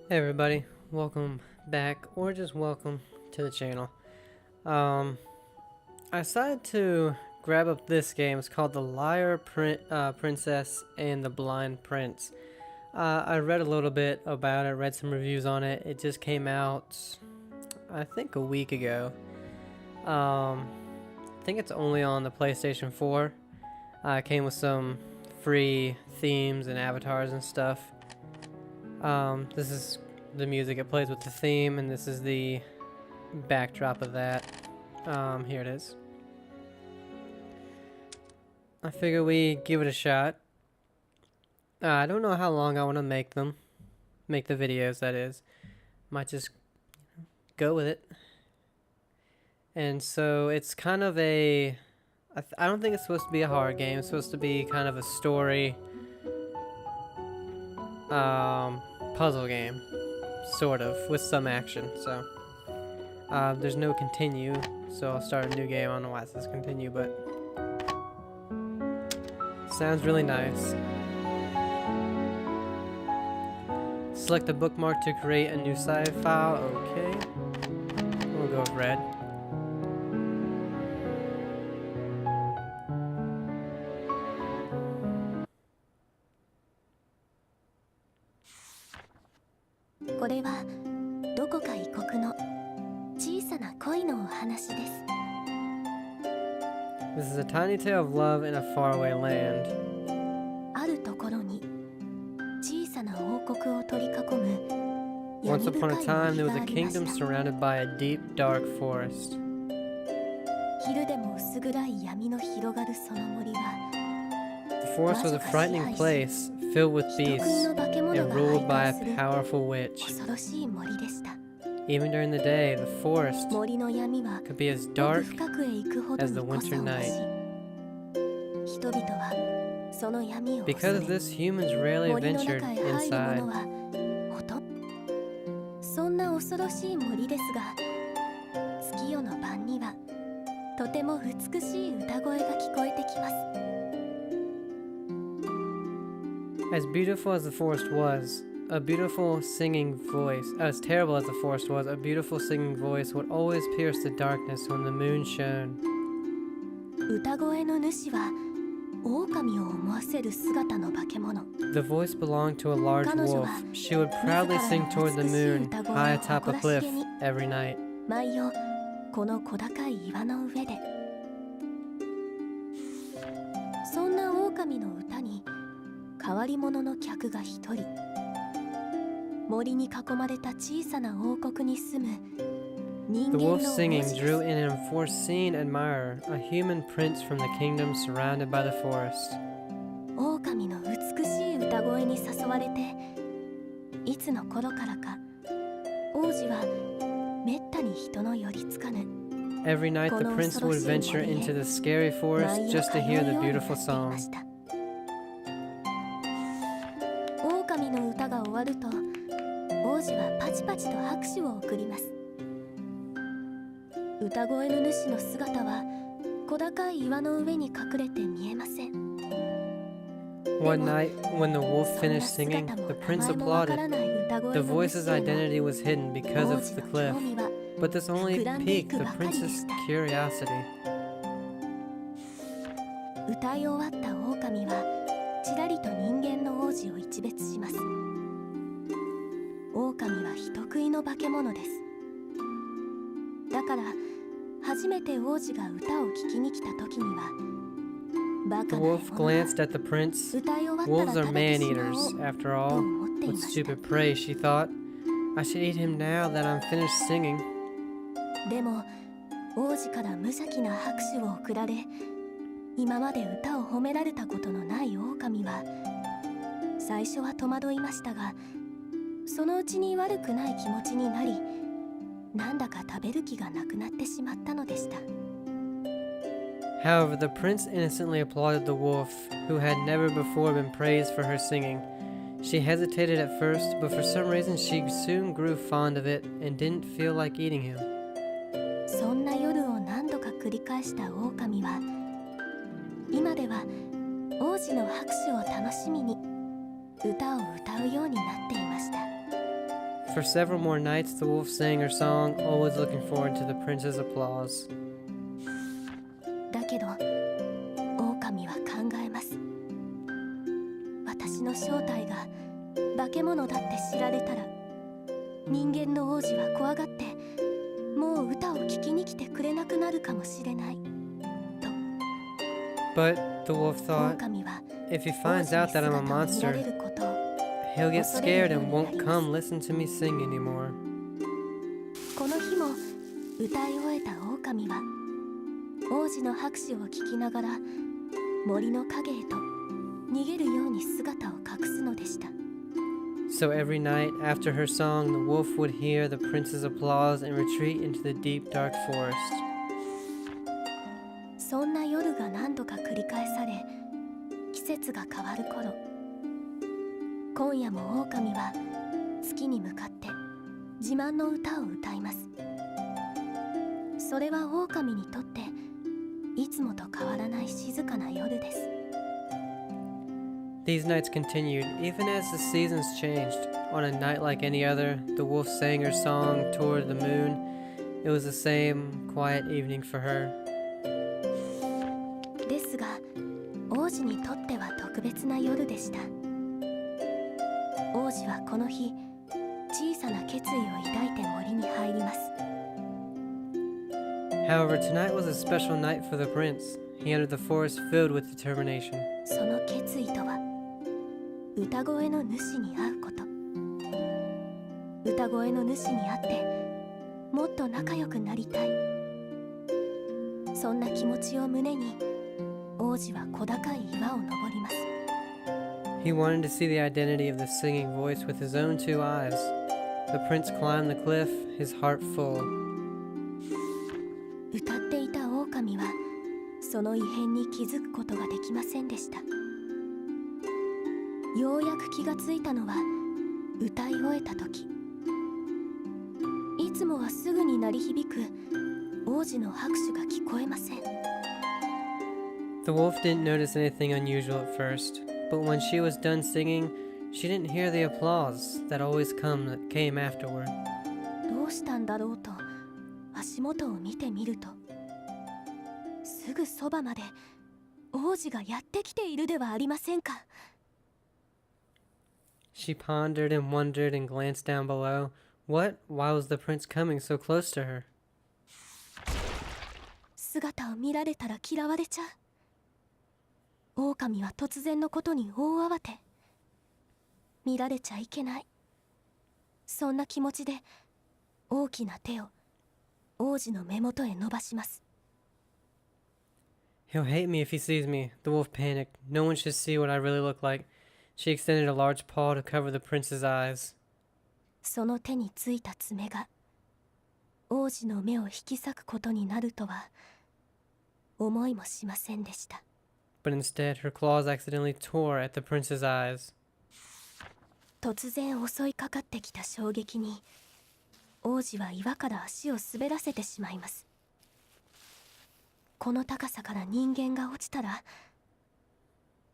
Hey everybody, welcome back, or just welcome to the channel. I decided to grab up this game. It's called The Liar Princess and the Blind Prince. I read a little bit about it, read some reviews on it. It just came out, I think, a week ago. I think it's only on the PlayStation 4. It came with some free themes and avatars and stuff. This is the music. It plays with the theme, and this is the backdrop of that. Here it is. I figure we give it a shot. I don't know how long I want to make them. Make the videos, that is. Might just go with it. And so it's kind of a... I don't think it's supposed to be a horror game. It's supposed to be kind of a story... puzzle game. Sort of, with some action, so... there's no continue, so I'll start a new game. I don't know why it says continue, but... sounds really nice. Select the bookmark to create a new save file. Okay. We'll go with red. This is a tiny tale of love in a faraway land. Once upon a time, there was a kingdom surrounded by a deep, dark forest. The forest was a frightening place, filled with beasts, and ruled by a powerful witch. Even during the day, the forest could be as dark as the winter night. Because of this, humans rarely ventured inside. As beautiful as the forest was, a beautiful singing voice, as terrible as the forest was, a beautiful singing voice would always pierce the darkness when the moon shone. The voice belonged to a large wolf. She would proudly sing toward the moon, high atop a cliff, every night. The wolf's singing drew in an unforeseen admirer, a human prince from the kingdom surrounded by the forest. Every night the prince would venture into the scary forest just to hear the beautiful song. One night, when the wolf finished singing, the prince applauded. The voice's identity was hidden because of the cliff, but this only piqued the prince's curiosity. The wolf glanced at the prince. Wolves are man-eaters, after all. What stupid prey, she thought. I should eat him now that I'm finished singing. However, the prince innocently applauded the wolf, who had never before been praised for her singing. She hesitated at first, but for some reason she soon grew fond of it and didn't feel like eating him. For several more nights, the wolf sang her song, always looking forward to the prince's applause. だけど狼は考えます。私の正体が化け物だって知られたら、人間の王子は怖がってもう歌を聴きに来てくれなくなるかもしれないと。 But the wolf thought, 狼は if he 王 finds 子に out that 姿 I'm を a 見ら monster, れることを he'll get 恐れ scared るよう and にな won't ります。 come listen to me sing anymore. この日も歌い終えた狼は王子の拍手を聞きながら森の影へと逃げるように姿を隠すのでした。 So every night after her song, the wolf would hear the prince's applause and retreat into the deep, dark forest. そんな夜が何度か繰り返され、季節が変わる頃、今夜も狼は月に向かって自慢の歌を歌います。それは狼にとっていつもと変わらない静かな夜です。 These nights continued, even as the seasons changed. On a night like any other, the wolf sang her song toward the moon. It was the same quiet evening for her. ですが王子にとっては特別な夜でした。王子はこの日小さな決意を抱いて森に入ります。 However, tonight was a special night for the prince. He entered the forest filled with determination. その決意とは歌声の主に会うこと。歌声の主に会ってもっと仲良くなりたい、そんな気持ちを胸に王子は小高い岩を登ります。 He wanted to see the identity of the singing voice with his own two eyes. The prince climbed the cliff, his heart full. 歌っていた狼はその異変に気づくことができませんでした。ようやく気がついたのは歌い終えた時、いつもはすぐに鳴り響く王子の拍手が聞こえません。 The wolf didn't notice anything unusual at first, but when she was done singing, she didn't hear the applause that always came afterward. どうしたんだろうと足元を見てみると、すぐそばまで王子がやってきているではありませんか。 She pondered and wondered and glanced down below. Why was the prince coming so close to her? 姿を見られたら嫌われちゃう。狼は突然のことに大慌て。見られちゃいけない、そんな気持ちで大きな手を王子の目元へ伸ばします。 He'll hate me if he sees me, the wolf panicked. No one should see what I really look like. She extended a large paw to cover the prince's eyes. その手についた爪が王子の目を引き裂くことになるとは思いもしませんでした。 But instead, her claws accidentally tore at the prince's eyes. 突然襲いかかってきた衝撃に王子は岩から足を滑らせてしまいます。この高さから人間が落ちたら、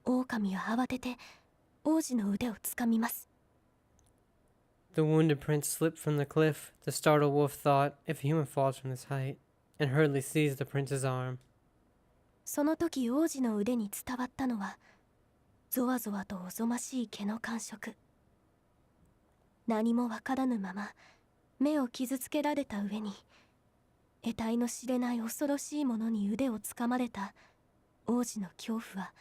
狼は慌てて王子の腕をつかみます。 The wounded prince slipped from the cliff. The startled wolf thought, if a human falls from this height, and hurriedly seized the prince's arm. その時王子の腕に伝わったのはゾワゾワとおぞましい毛の感触。何もわからぬまま目を傷つけられた上に、得体の知れない恐ろしいものに腕をつかまれた王子の恐怖は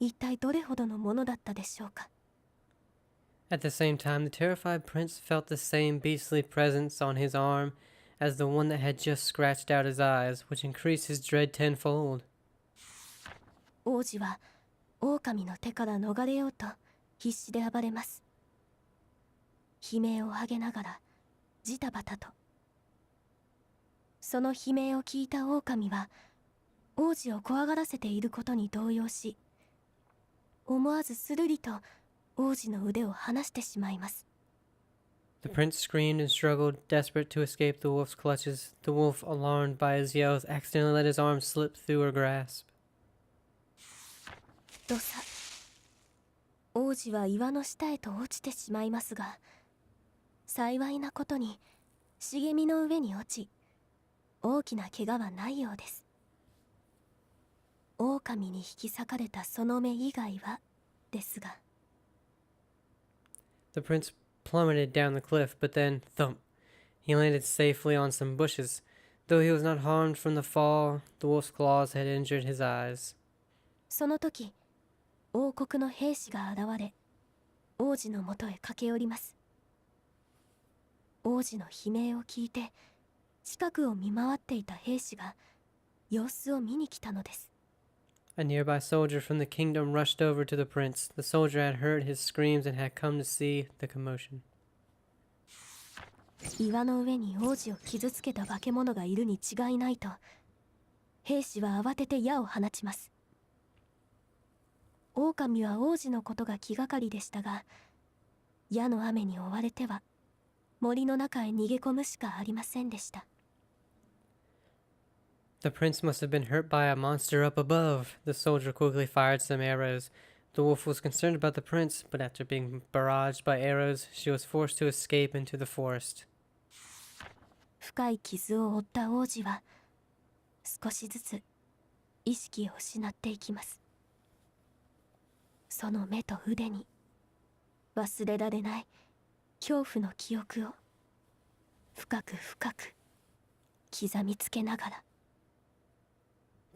一体どれほどのものだったでしょうか。 At the same time, the terrified prince felt the same beastly presence on his arm as the one that had just scratched out his eyes, which increased his dread tenfold. 王子は狼の手から逃れようと必死で暴れます。悲鳴を上げながらジタバタと。その悲鳴を聞いた狼は王子を怖がらせていることに動揺し、思わずスルリと王子の腕を離してしまいます。 The prince screamed and struggled, desperate to escape the wolf's clutches. The wolf, alarmed by his yells, accidentally let his arm slip through her grasp. どさ、王子は岩の下へと落ちてしまいますが、幸いなことに茂みの上に落ち、大きな怪我はないようです。狼に引き裂かれたその目以外はですが。 The prince plummeted down the cliff, but then, thump, he landed safely on some bushes. Though he was not harmed from the fall, the wolf's claws had injured his eyes. その時、王国の兵士が現れ、王子のもとへ駆け寄ります。王子の悲鳴を聞いて、近くを見回っていた兵士が様子を見に来たのです。A nearby soldier from the kingdom rushed over to the prince. The soldier had heard his screams and had come to see the commotion. 岩の上に王子を傷つけた化け物がいるに違いないと、兵士は慌てて矢を放ちます。狼は王子のことが気がかりでしたが、矢の雨に追われては森の中へ逃げ込むしかありませんでした。The prince must have been hurt by a monster up above. The soldier quickly fired some arrows. The wolf was concerned about the prince, but after being barraged by arrows, she was forced to escape into the forest. 深い傷を負った王子は少しずつ意識を失っていきます。その目と腕に忘れられない恐怖の記憶を深く深く刻みつけながら。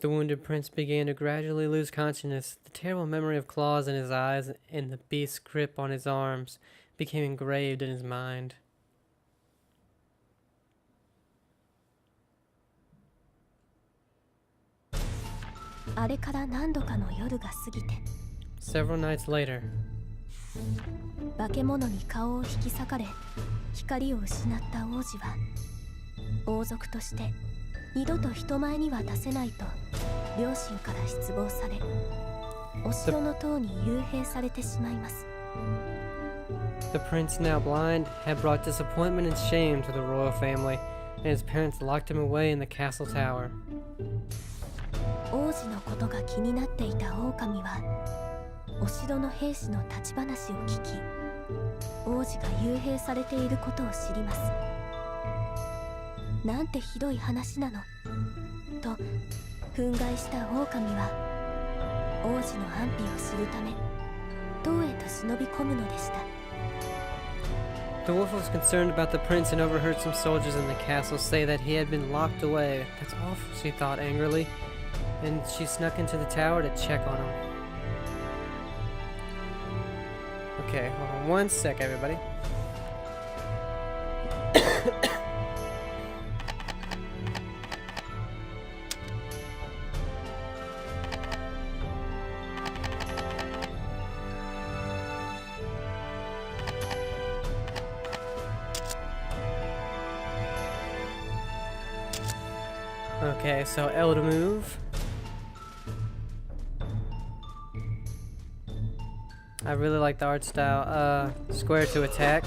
The wounded prince began to gradually lose consciousness. The terrible memory of claws in his eyes and the beast's grip on his arms became engraved in his mind. あれから何度かの夜が過ぎて、 Several nights later, 化け物に顔を引き裂かれ光を失った王子は王族として二度と人前には出せないと両親から失望され、お城の塔に幽閉されてしまいます。 the prince, now blind, had brought disappointment and shame to the royal family, and his parents locked him away in the castle tower. 王子のことが気になっていた狼はお城の兵士の立ち話を聞き、王子が幽閉されていることを知ります。なんてひどい話なのと憤慨した狼は王子の安否を知るため塔へと忍び込むのでした。 The wolf was concerned about the prince and overheard some soldiers in the castle say that he had been locked away. That's awful, she thought angrily, and she snuck into the tower to check on him. Okay, hold on one sec, everybody. Okay, so L to move. I really like the art style. Square to attack.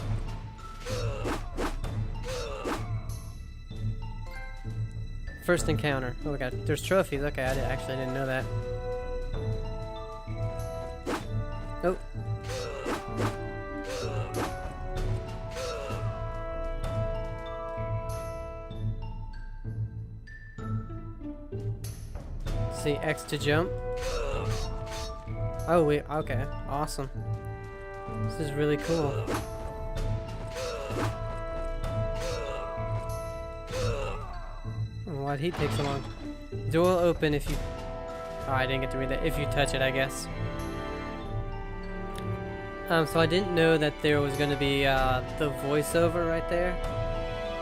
First encounter. Oh my god, there's trophies. Okay, I actually didn't know that. Oh. See, X to jump. Oh, wait, okay, awesome. This is really cool. Why'd he take so long? Door will open if you... Oh, I didn't get to read that. If you touch it, I guess. So I didn't know that there was going to be the voiceover right there.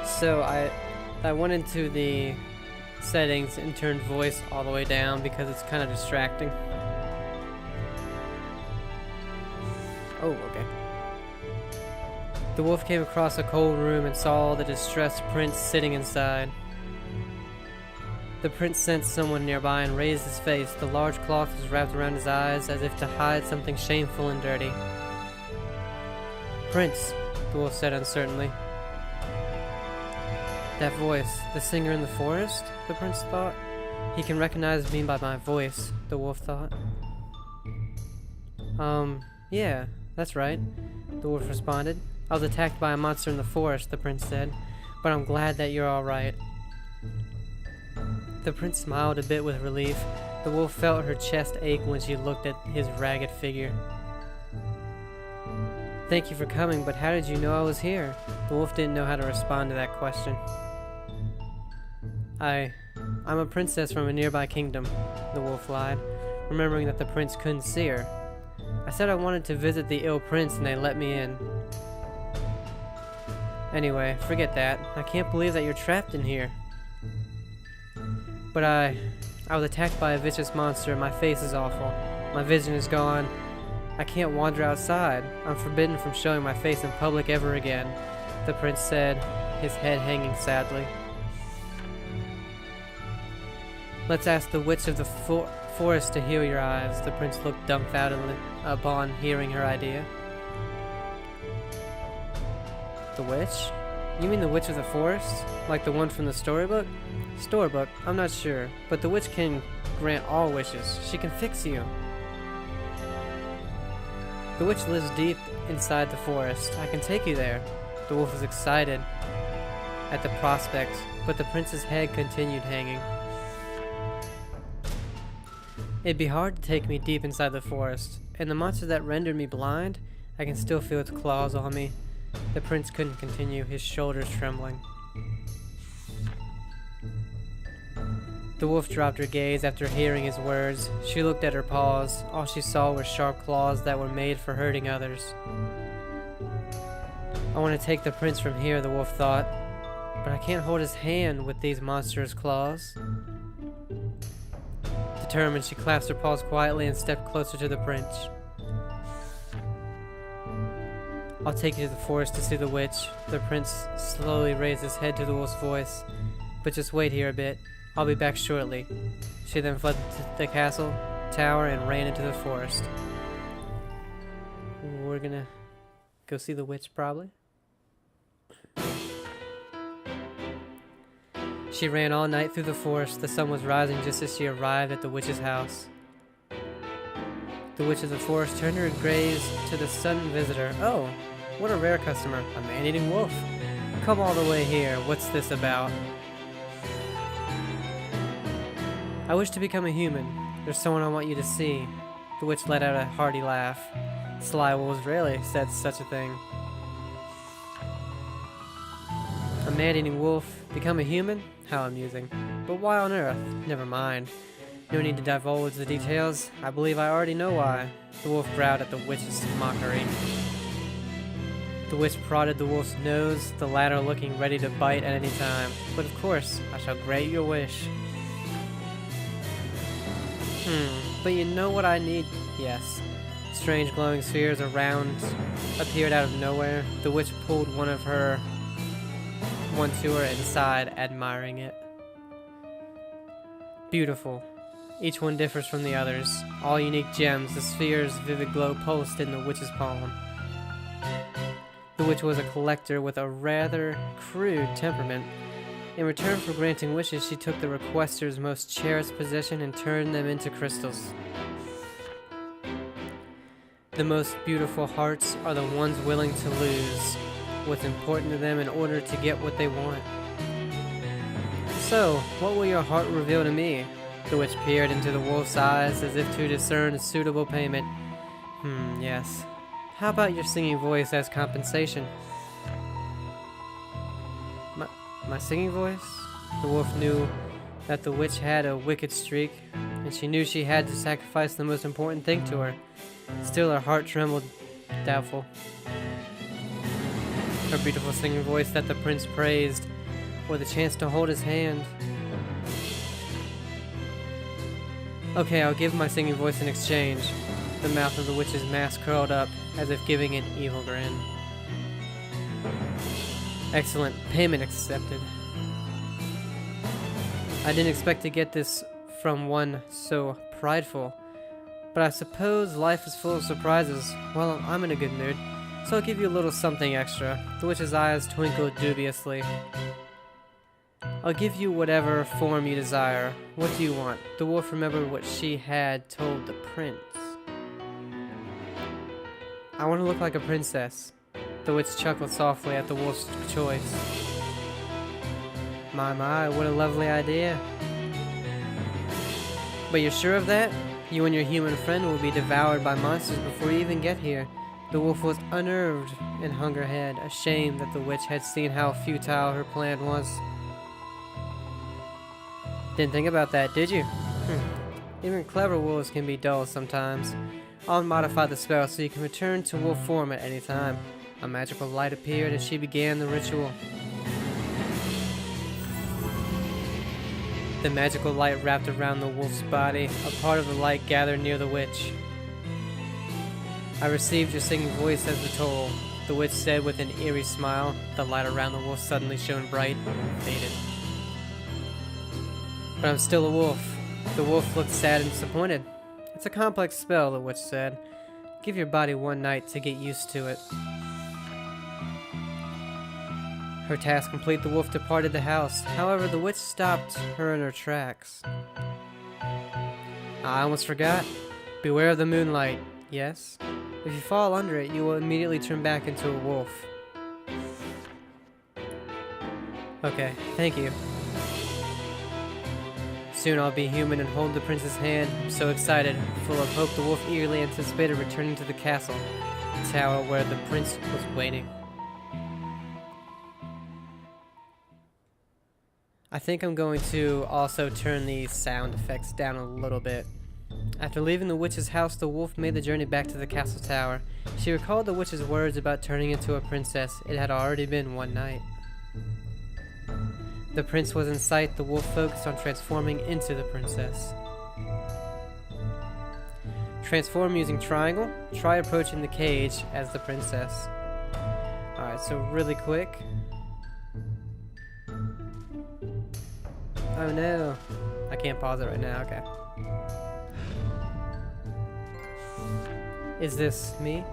So I went into the settings and turned voice all the way down because it's kind of distracting. Oh, okay. The wolf came across a cold room and saw the distressed prince sitting inside. The prince sensed someone nearby and raised his face. The large cloth was wrapped around his eyes as if to hide something shameful and dirty. "Prince," the wolf said uncertainly. "That voice, the singer in the forest?" the prince thought. "He can recognize me by my voice," the wolf thought. Yeah, that's right," the wolf responded. I was attacked by a monster in the forest, the prince said, but I'm glad that you're alright. The prince smiled a bit with relief. The wolf felt her chest ache when she looked at his ragged figure. Thank you for coming, but how did you know I was here? The wolf didn't know how to respond to that question. I'm a princess from a nearby kingdom, the wolf lied, remembering that the prince couldn't see her. I said I wanted to visit the ill prince and they let me in. Anyway, forget that. I can't believe that you're trapped in here. But I was attacked by a vicious monster and my face is awful. My vision is gone. I can't wander outside. I'm forbidden from showing my face in public ever again, the prince said, his head hanging sadly. Let's ask the witch of the forest to heal your eyes. The prince looked dumbfounded upon hearing her idea. The witch? You mean the witch of the forest? Like the one from the storybook? Storybook? I'm not sure, but the witch can grant all wishes. She can fix you. The witch lives deep inside the forest. I can take you there. The wolf was excited at the prospect, but the prince's head continued hanging. It'd be hard to take me deep inside the forest, and the monster that rendered me blind, I can still feel its claws on me. The prince couldn't continue, his shoulders trembling. The wolf dropped her gaze after hearing his words. She looked at her paws. All she saw were sharp claws that were made for hurting others. I want to take the prince from here, the wolf thought, but I can't hold his hand with these monstrous claws. Determined, she clasped her paws quietly and stepped closer to the prince. I'll take you to the forest to see the witch. The prince slowly raised his head to the wolf's voice. But just wait here a bit. I'll be back shortly. She then fled to the castle tower and ran into the forest. We're gonna go see the witch, probably. She ran all night through the forest. The sun was rising just as she arrived at the witch's house. The witch of the forest turned her gaze to the sudden visitor. Oh, what a rare customer. A man-eating wolf. Come all the way here. What's this about? I wish to become a human. There's someone I want you to see. The witch let out a hearty laugh. Sly wolves rarely said such a thing. A man-eating wolf become a human? How amusing. But why on earth? Never mind. No need to divulge the details. I believe I already know why. The wolf growled at the witch's mockery. The witch prodded the wolf's nose, the latter looking ready to bite at any time. But of course, I shall grant your wish. But you know what I need? Yes. Strange glowing spheres around appeared out of nowhere. The witch pulled one to her and sighed, admiring it. Beautiful. Each one differs from the others. All unique gems, the sphere's vivid glow pulsed in the witch's palm. The witch was a collector with a rather crude temperament. In return for granting wishes, she took the requester's most cherished possession and turned them into crystals. The most beautiful hearts are the ones willing to lose what's important to them in order to get what they want. So, what will your heart reveal to me? The witch peered into the wolf's eyes as if to discern a suitable payment. Yes. How about your singing voice as compensation? My singing voice? The wolf knew that the witch had a wicked streak, and she knew she had to sacrifice the most important thing to her. Still, her heart trembled, doubtful. Her beautiful singing voice that the prince praised, or the chance to hold his hand. Okay, I'll give my singing voice in exchange. The mouth of the witch's mask curled up, as if giving an evil grin. Excellent. Payment accepted. I didn't expect to get this from one so prideful, but I suppose life is full of surprises. Well, I'm in a good mood, so I'll give you a little something extra. The witch's eyes twinkled dubiously. I'll give you whatever form you desire. What do you want? The wolf remembered what she had told the prince. I want to look like a princess. The The witch chuckled softly at the wolf's choice. My, what a lovely idea. But you're sure of that? You and your human friend will be devoured by monsters before you even get here. The wolf was unnerved and hung her head, ashamed that the witch had seen how futile her plan was. Didn't think about that, did you? Even clever wolves can be dull sometimes. I'll modify the spell so you can return to wolf form at any time. A magical light appeared as she began the ritual. The magical light wrapped around the wolf's body. A part of the light gathered near the witch. I received your singing voice as the toll, the witch said with an eerie smile. The light around the wolf suddenly shone bright and faded. But I'm still a wolf. The wolf looked sad and disappointed. It's a complex spell, the witch said. Give your body one night to get used to it. Her task complete, the wolf departed the house. However, the witch stopped her in her tracks. I almost forgot. Beware of the moonlight. Yes? If you fall under it, you will immediately turn back into a wolf. Okay, thank you. Soon I'll be human and hold the prince's hand. I'm so excited. Full of hope, the wolf eagerly anticipated returning to the castle, the tower where the prince was waiting. I think I'm going to also turn the sound effects down a little bit. After leaving the witch's house, the wolf made the journey back to the castle tower. She recalled the witch's words about turning into a princess. It had already been one night. The prince was in sight. The wolf focused on transforming into the princess. Transform using triangle. Try approaching the cage as the princess. Alright, so really quick. Oh no. I can't pause it right now, okay. Is this me?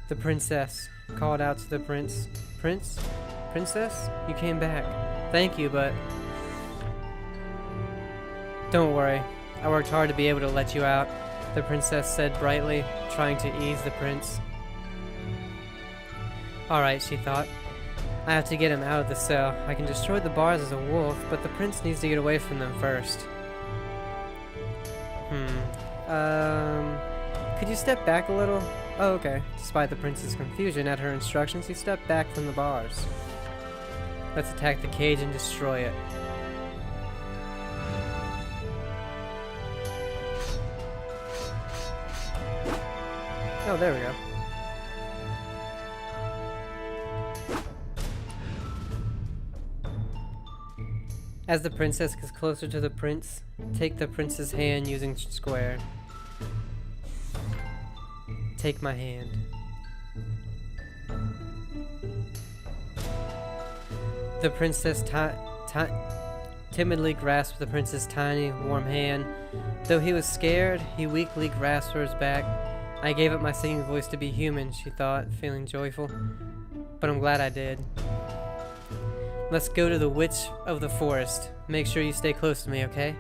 The princess called out to the prince. Prince? Princess? You came back. Thank you, but... Don't worry. I worked hard to be able to let you out, the princess said brightly, trying to ease the prince. Alright, she thought. I have to get him out of the cell. I can destroy the bars as a wolf, but the prince needs to get away from them first. Could you step back a little? Oh, okay. Despite the prince's confusion at her instructions, he stepped back from the bars. Let's attack the cage and destroy it. Oh, there we go. As the princess gets closer to the prince, take the prince's hand using square. Take my hand. The princess timidly grasped the prince's tiny, warm hand. Though he was scared, he weakly grasped hers back. I gave up my singing voice to be human, she thought, feeling joyful. But I'm glad I did. Let's go to the Witch of the Forest. Make sure you stay close to me, okay?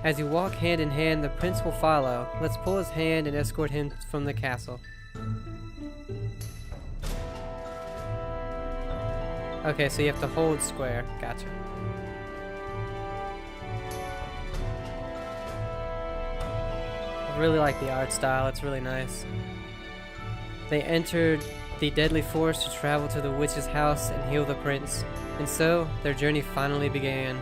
As you walk hand in hand, the prince will follow. Let's pull his hand and escort him from the castle. Okay, so you have to hold square. Gotcha. I really like the art style. It's really nice. They entered the deadly forest to travel to the witch's house and heal the prince. And so, their journey finally began.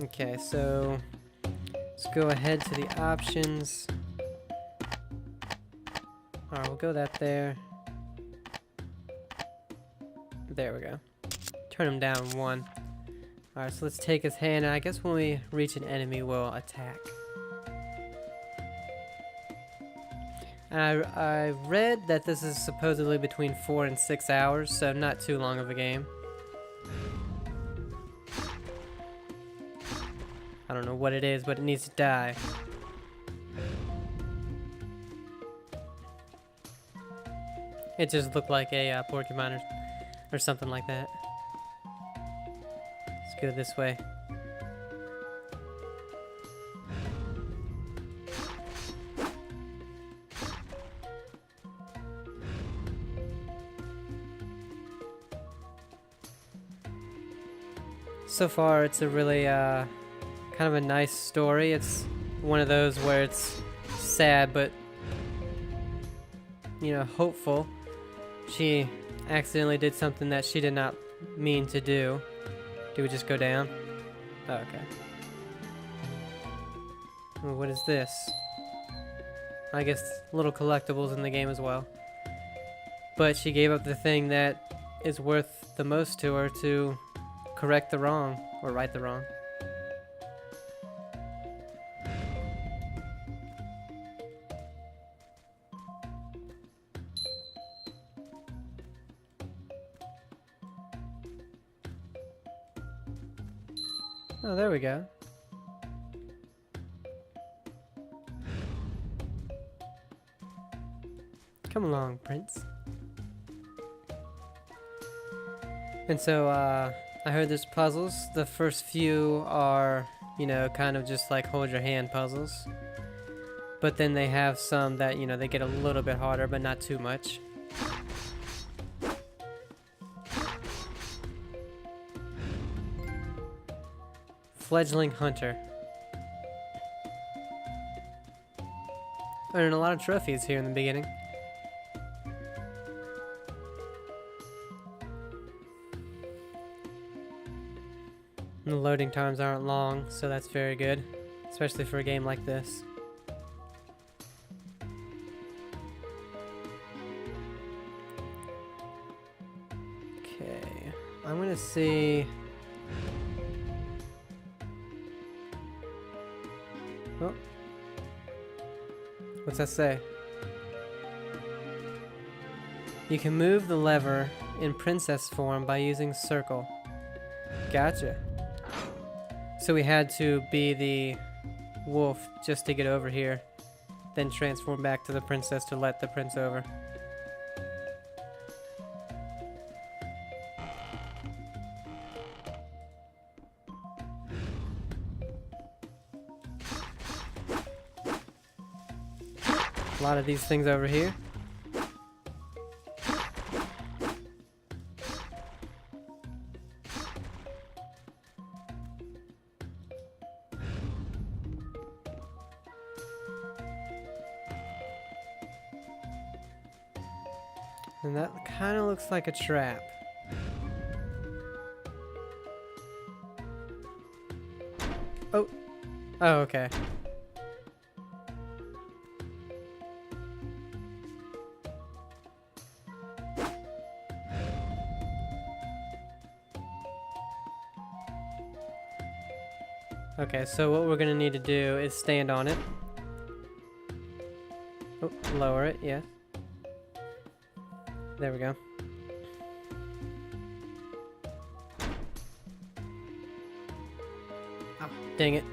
Okay, so let's go ahead to the options. Alright, we'll go that there. There we go. Turn him down 1. Alright, so let's take his hand, and I guess when we reach an enemy, we'll attack. And I read that this is supposedly between 4 and 6 hours, so not too long of a game. I don't know what it is, but it needs to die. It just looked like a porcupine. Or something like that. Let's go this way. So far, it's a really kind of a nice story. It's one of those where it's sad, but you know, hopeful. She accidentally did something that she did not mean to do. Do we just go down? Oh, okay. Well, what is this? I guess little collectibles in the game as well. But she gave up the thing that is worth the most to her to correct the wrong, or right the wrong. Oh, there we go. Come along, Prince. And so, I heard there's puzzles. The first few are, you know, kind of just like hold your hand puzzles. But then they have some that, you know, they get a little bit harder, but not too much. Fledgling Hunter. Earning a lot of trophies here in the beginning. And the loading times aren't long, so that's very good, especially for a game like this. Okay, I'm gonna see. Oh, what's that say? You can move the lever in princess form by using circle. Gotcha. So we had to be the wolf just to get over here, then transform back to the princess to let the prince over. A lot of these things over here. And that kind of looks like a trap. Oh. Oh, okay. Okay, so what we're gonna need to do is stand on it. Oh, lower it, yeah. There we go. Oh, dang it.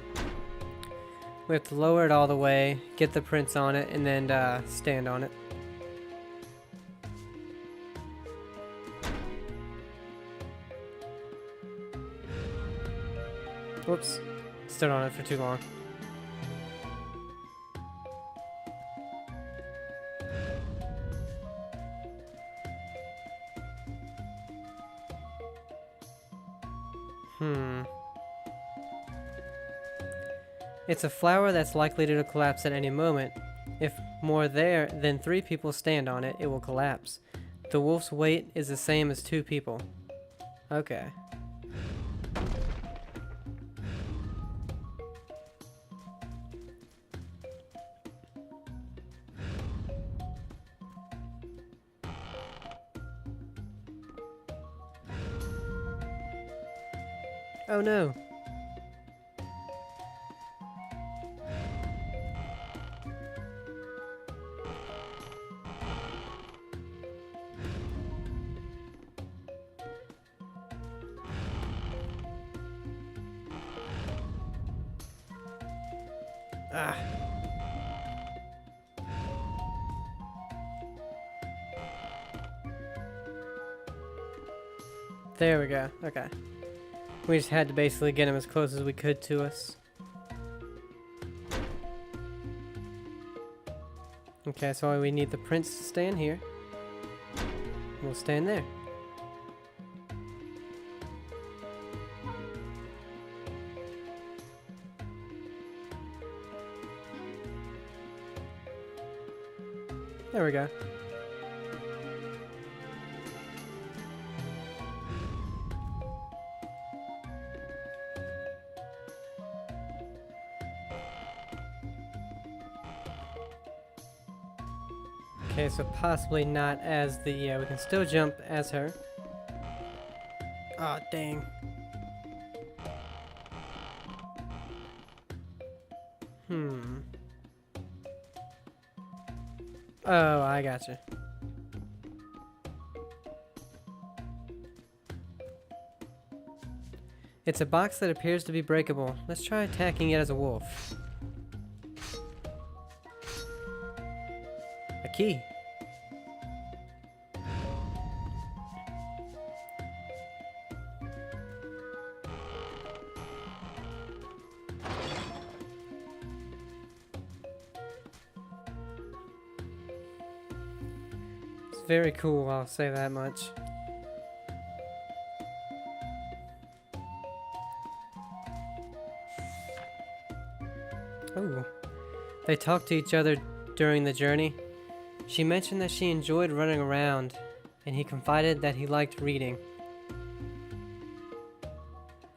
We have to lower it all the way, get the prince on it, and then stand on it. Whoops. Stood on it for too long. It's a flower that's likely to collapse at any moment. If more than 3 people stand on it, it will collapse. The wolf's weight is the same as 2 people. Okay. Oh no. Ah. There we go. Okay. We just had to basically get him as close as we could to us. Okay, so we need the prince to stand here. We'll stand there. There we go. Okay, so possibly not as the, yeah, we can still jump as her. Aw, dang. Oh, I gotcha. It's a box that appears to be breakable. Let's try attacking it as a wolf. A key. It's very cool, I'll say that much. Ooh. They talked to each other during the journey. She mentioned that she enjoyed running around, and he confided that he liked reading.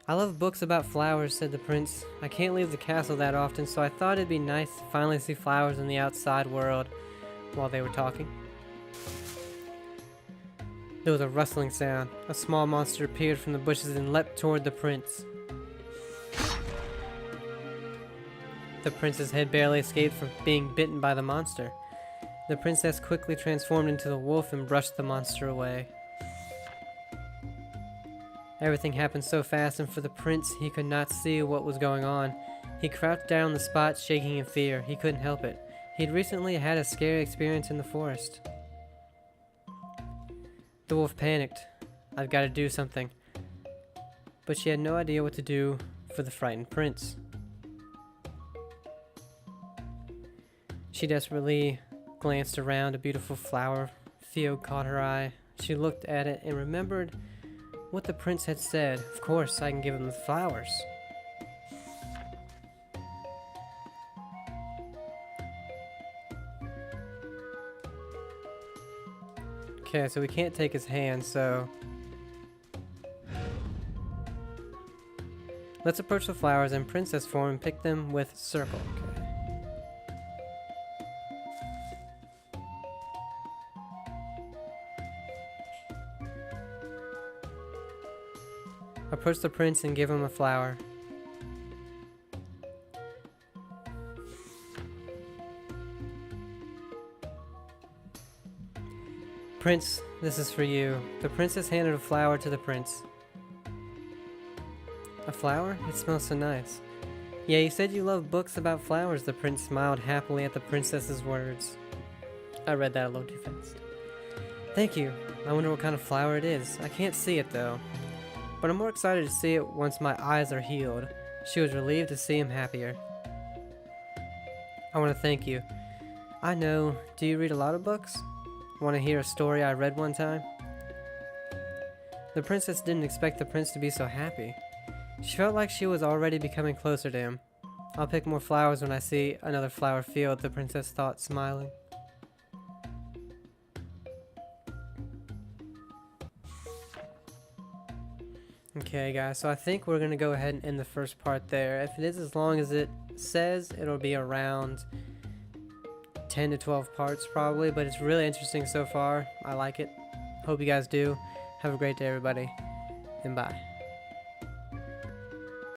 I love books about flowers, said the prince. I can't leave the castle that often, so I thought it'd be nice to finally see flowers in the outside world. While they were talking, there was a rustling sound. A small monster appeared from the bushes and leapt toward the prince. The prince's head barely escaped from being bitten by the monster. The princess quickly transformed into the wolf and brushed the monster away. Everything happened so fast, and for the prince, he could not see what was going on. He crouched down on the spot, shaking in fear. He couldn't help it. He'd recently had a scary experience in the forest. The wolf panicked. I've got to do something. But she had no idea what to do for the frightened prince. She desperately glanced around. A beautiful flower field caught her eye. She looked at it and remembered what the prince had said. Of course, I can give him the flowers. Okay, so we can't take his hand, so let's approach the flowers in princess form and pick them with circle. Okay. Approach the prince and give him a flower. Prince, this is for you. The princess handed a flower to the prince. A flower? It smells so nice. Yeah, you said you love books about flowers. The prince smiled happily at the princess's words. I read that a little too fast. Thank you. I wonder what kind of flower it is. I can't see it though. But I'm more excited to see it once my eyes are healed. She was relieved to see him happier. I want to thank you. I know. Do you read a lot of books? Want to hear a story I read one time? The princess didn't expect the prince to be so happy. She felt like she was already becoming closer to him. I'll pick more flowers when I see another flower field, the princess thought, smiling. Okay guys, so I think we're going to go ahead and end the first part there. If it is as long as it says, it'll be around 10 to 12 parts probably, but it's really interesting so far. I like it. Hope you guys do. Have a great day everybody, and bye.